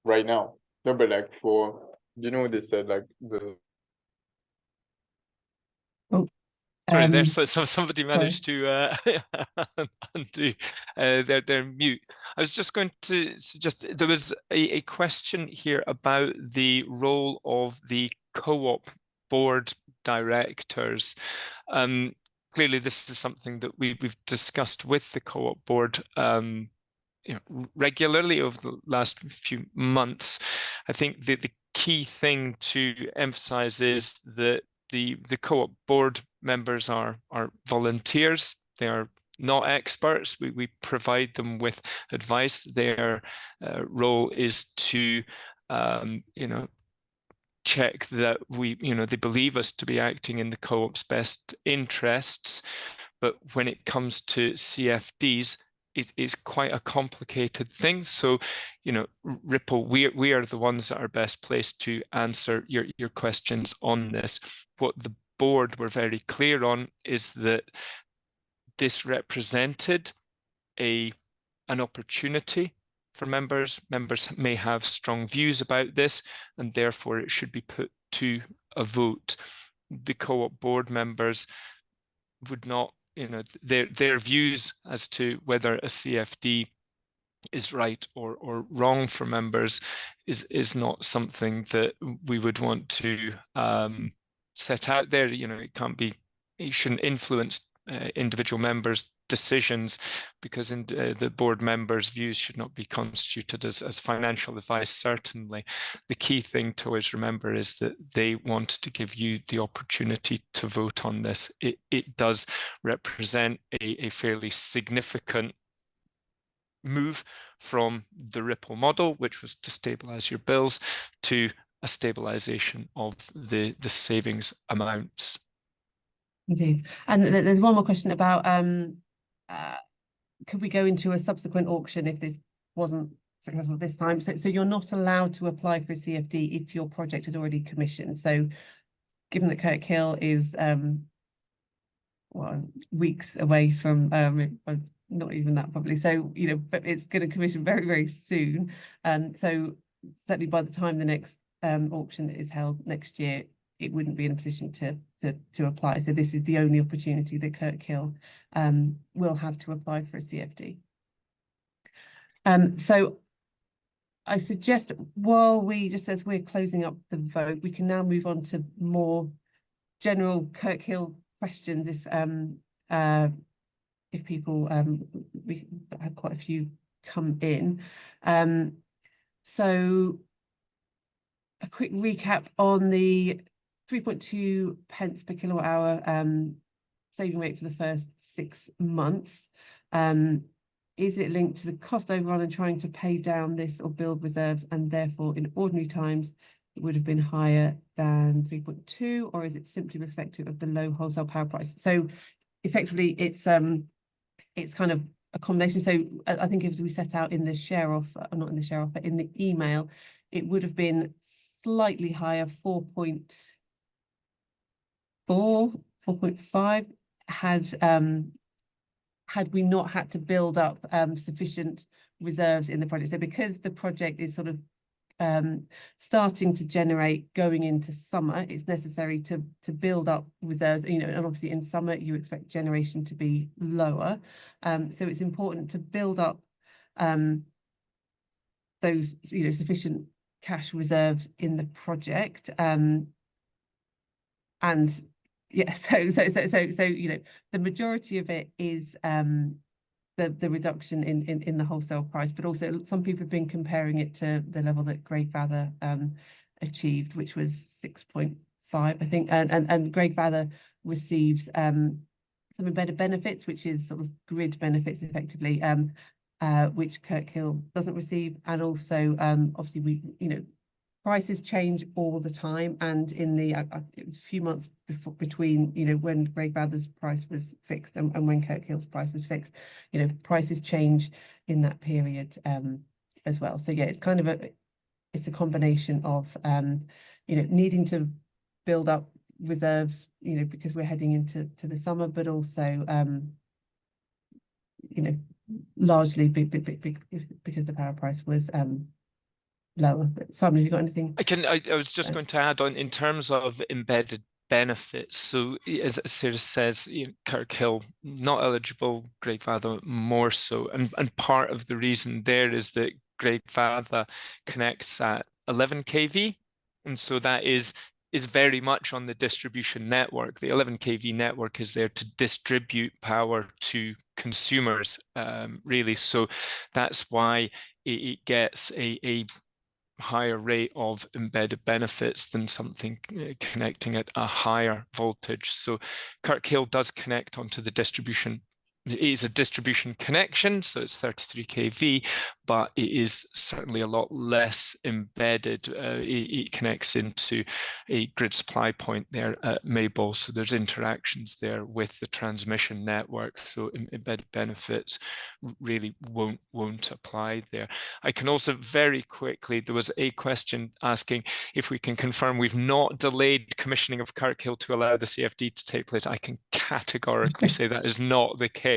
right now. No, but like for, you know, they said like the. Oh, sorry, there's somebody managed to undo their mute. I was just going to suggest there was a question here about the role of the co-op board directors. Clearly, this is something that we've discussed with the co-op board you know, regularly over the last few months. I think the key thing to emphasize is that the co-op board members are volunteers. They are not experts. We provide them with advice. Their role is to you know, check that they believe us to be acting in the co-op's best interests. But when it comes to CFDs, it's quite a complicated thing. So, you know, Ripple, we are the ones that are best placed to answer your questions on this. What the board were very clear on is that this represented an opportunity for members. Members may have strong views about this, and therefore it should be put to a vote. the co-op board members would not, their views as to whether a CFD is right or wrong for members is not something that we would want to set out there. It shouldn't influence individual members' decisions, because the board members' views should not be constituted as financial advice. Certainly, the key thing to always remember is that they want to give you the opportunity to vote on this. It does represent a fairly significant move from the Ripple model, which was to stabilize your bills, to a stabilization of the savings amounts. Indeed. And there's one more question about could we go into a subsequent auction if this wasn't successful this time? So you're not allowed to apply for a CFD if your project is already commissioned. So given that Kirk Hill is weeks away from not even that probably, so but it's going to commission very, very soon, so certainly by the time the next auction is held next year, it wouldn't be in a position to apply. So this is the only opportunity that Kirk Hill will have to apply for a CFD. So I suggest, just as we're closing up the vote, we can now move on to more general Kirk Hill questions if people we had quite a few come in. So a quick recap on the 3.2 pence per kilowatt hour saving rate for the first 6 months. Is it linked to the cost overrun and trying to pay down this or build reserves, and therefore in ordinary times it would have been higher than 3.2, or is it simply reflective of the low wholesale power price? So effectively it's kind of a combination. So I think as we set out in the share offer, not in the share offer, in the email, it would have been slightly higher, 4.4, 4.5 had we not had to build up sufficient reserves in the project. So because the project is sort of starting to generate going into summer, it's necessary to build up reserves, and obviously in summer you expect generation to be lower, so it's important to build up those sufficient cash reserves in the project, and yeah, so the majority of it is the reduction in the wholesale price, but also some people have been comparing it to the level that Greg Vather achieved, which was 6.5, I think, and Greg Vather receives some embedded benefits, which is sort of grid benefits effectively, which Kirk Hill doesn't receive, and also obviously we prices change all the time, and in the it was a few months between when Greg Vather's price was fixed and when Kirk Hill's price was fixed, prices change in that period as well. So yeah, it's kind of it's a combination of needing to build up reserves because we're heading into the summer, but also largely because the power price was lower. But Simon, have you got anything? I was just going to add on in terms of embedded benefits. So as Sarah says, Kirk Hill not eligible, Greg Vather more so, and part of the reason there is that Greg Vather connects at 11 kV, and so that is very much on the distribution network. The 11 kV network is there to distribute power to consumers, really. So that's why it gets a higher rate of embedded benefits than something connecting at a higher voltage. So Kirk Hill does connect onto the distribution. It is a distribution connection, so it's 33 kV, but it is certainly a lot less embedded. It connects into a grid supply point there at Maybole, so there's interactions there with the transmission network, so embedded benefits really won't apply there. I can also very quickly, there was a question asking if we can confirm we've not delayed commissioning of Kirk Hill to allow the CFD to take place. I can categorically say that is not the case.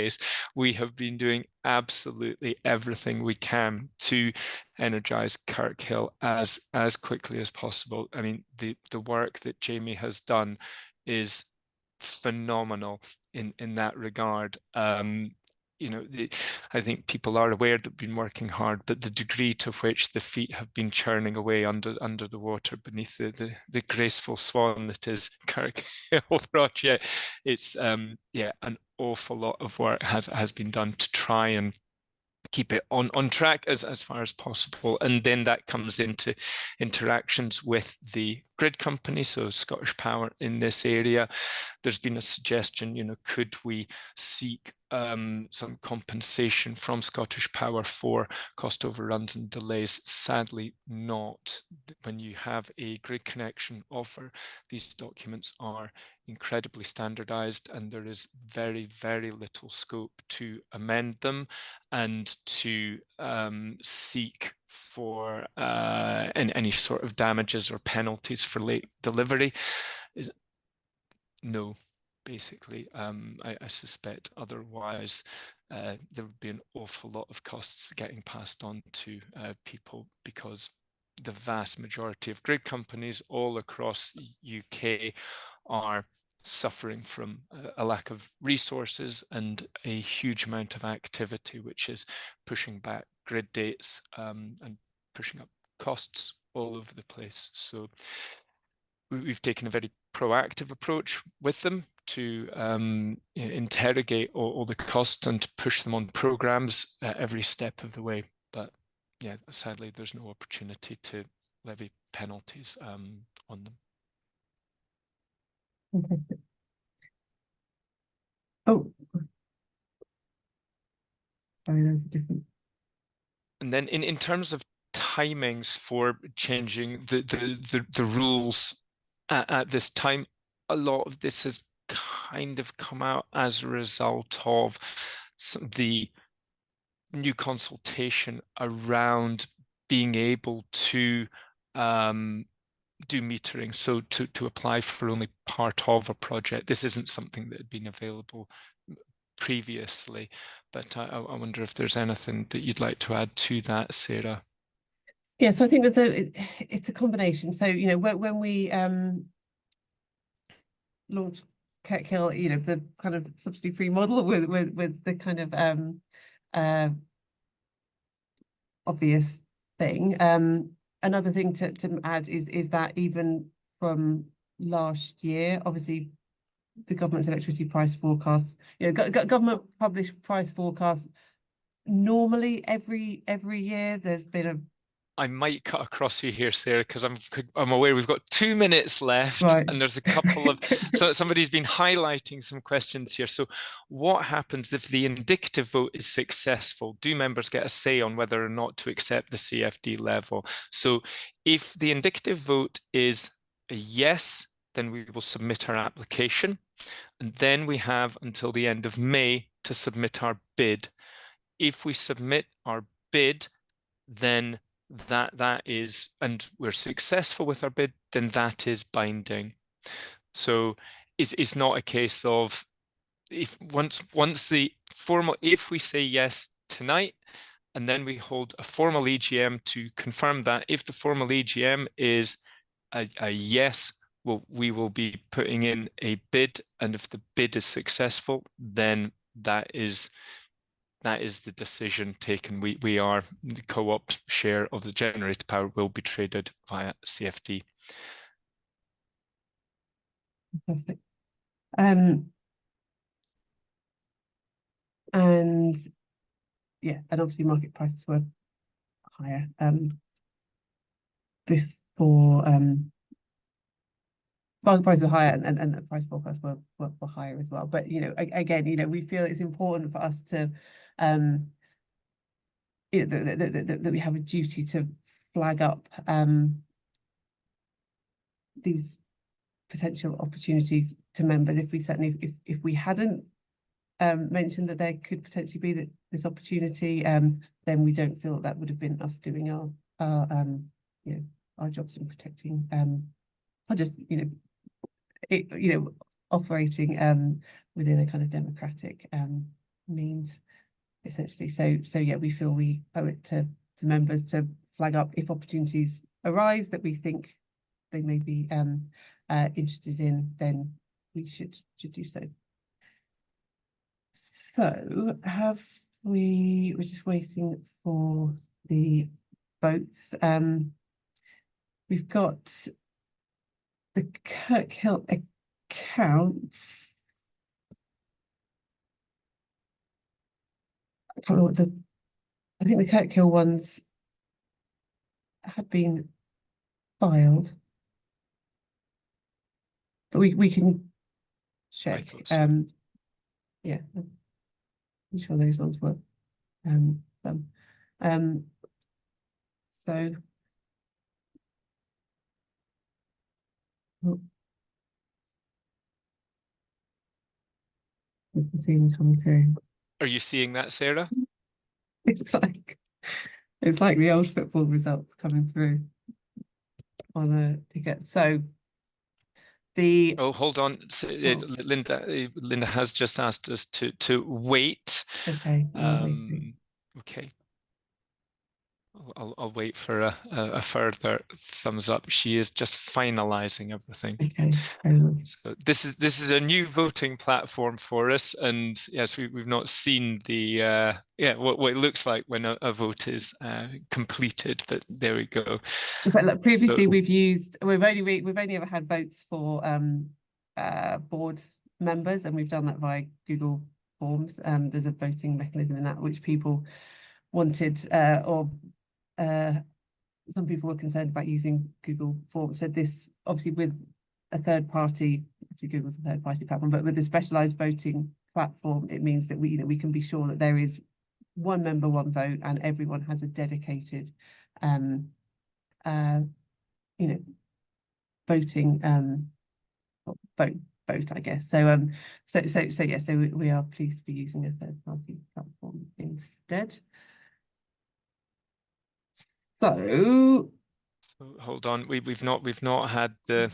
We have been doing absolutely everything we can to energize Kirk Hill as quickly as possible. I mean, the work that Jamie has done is phenomenal in that regard. You know, I think people are aware that we've been working hard, but the degree to which the feet have been churning away under the water beneath the graceful swan that is Kirk Hill project, it's yeah, an awful lot of work has been done to try and keep it on track as far as possible. And then that comes into interactions with the grid company, so Scottish Power in this area. There's been a suggestion, you know, could we seek some compensation from Scottish Power for cost overruns and delays? Sadly not. When you have a grid connection offer, these documents are incredibly standardized, and there is very, very little scope to amend them and to seek for any sort of damages or penalties for late delivery. No, basically. I suspect otherwise there would be an awful lot of costs getting passed on to people, because the vast majority of grid companies all across the UK are suffering from a lack of resources and a huge amount of activity, which is pushing back grid dates and pushing up costs all over the place. So we've taken a very proactive approach with them to interrogate all the costs and to push them on programs every step of the way. But yeah, sadly, there's no opportunity to levy penalties on them. Fantastic. Oh, sorry, there's a different. And then in terms of timings for changing the rules at this time, a lot of this has kind of come out as a result of the new consultation around being able to do metering, so to apply for only part of a project. This isn't something that had been available previously, but I wonder if there's anything that you'd like to add to that, Sarah. Yeah, so I think that it's a combination. So, you know, when we launched Kirk Hill, you know, the kind of subsidy-free model with the kind of obvious thing. Another thing to add is that even from last year, obviously the government's electricity price forecasts, you know, government published price forecasts normally every year. There's been a I might cut across you here, Sarah, because I'm aware we've got 2 minutes left, right. and there's a couple of so somebody's been highlighting some questions here. So what happens if the indicative vote is successful? Do members get a say on whether or not to accept the CFD level? So if the indicative vote is a yes, then we will submit our application, and then we have until the end of May to submit our bid. If we submit our bid, then that is, and we're successful with our bid, then that is binding. So it's not a case of if once the formal, if we say yes tonight and then we hold a formal EGM to confirm that, if the formal EGM is a yes, well, we will be putting in a bid, and if the bid is successful, then that is the decision taken. We are the co-op share of the generated power will be traded via CFD. Perfect. And yeah, and obviously market prices were higher before market prices were higher and the price forecasts were higher as well. But you know, again, you know, we feel it's important for us to you know, that we have a duty to flag up these potential opportunities to members. If we certainly if we hadn't mentioned that there could potentially be this opportunity, then we don't feel that would have been us doing our you know, our jobs in protecting or just you know operating within a kind of democratic means, essentially. So yeah, we feel we owe it to members to flag up if opportunities arise that we think they may be interested in, then we should do so. So we're just waiting for the votes. We've got the Kirk Hill accounts. I can't remember what I think the Kirk Hill ones had been filed, but we can check. I thought so. Yeah, I'm sure those ones were done. So we can see them come through. Are you seeing that, Sarah? It's like the old football results coming through on a ticket. So the Oh, hold on. So, Linda has just asked us to wait. okay, Okay. I'll wait for a further thumbs up. She is just finalizing everything. Okay. So this is a new voting platform for us, and yes, we've not seen the what it looks like when a vote is completed. But there we go. But look, previously So, we've only ever had votes for board members, and we've done that via Google Forms. There's a voting mechanism in that which people wanted or some people were concerned about using Google Forms. So this, obviously, with a third party, obviously Google's a third party platform, but with a specialised voting platform, it means that we can be sure that there is one member, one vote, and everyone has a dedicated, voting vote, I guess. So so we are pleased to be using a third party platform instead. So hold on, we've not had the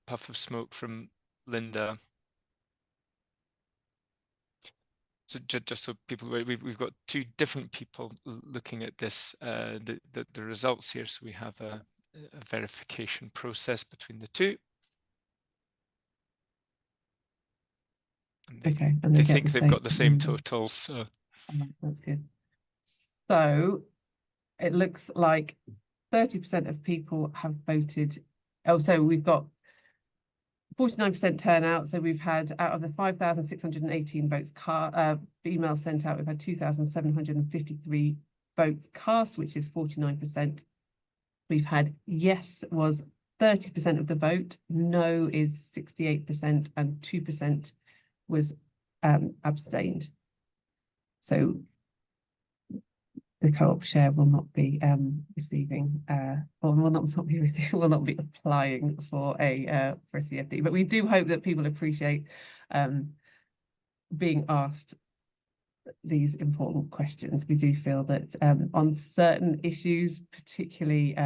puff of smoke from Linda. So just so people, we've got two different people looking at this, the results here. So we have a verification process between the two. And they think they've got the same totals. So that's good. So it looks like 30% of people have voted. Oh, so we've got 49% turnout. So we've had, out of the 5,618 votes emails sent out, we've had 2,753 votes cast, which is 49%. We've had yes was 30% of the vote, no is 68%, and 2% was abstained. So the co-op share will not be receiving, or will not be applying for a CFD. But we do hope that people appreciate being asked these important questions. We do feel that on certain issues, particularly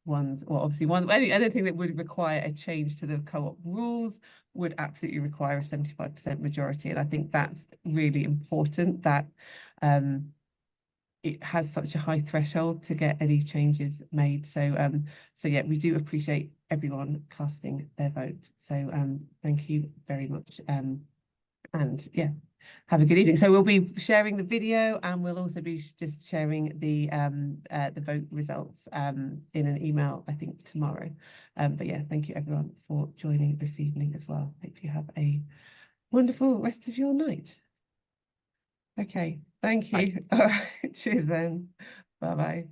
ones, or obviously anything that would require a change to the co-op rules would absolutely require a 75% majority. And I think that's really important, that it has such a high threshold to get any changes made. So so yeah, we do appreciate everyone casting their votes. So thank you very much. And yeah, have a good evening. So we'll be sharing the video, and we'll also be just sharing the vote results in an email, I think, tomorrow. But yeah, thank you everyone for joining this evening as well. Hope you have a wonderful rest of your night. Okay, thank you. All right, cheers then. Bye-bye.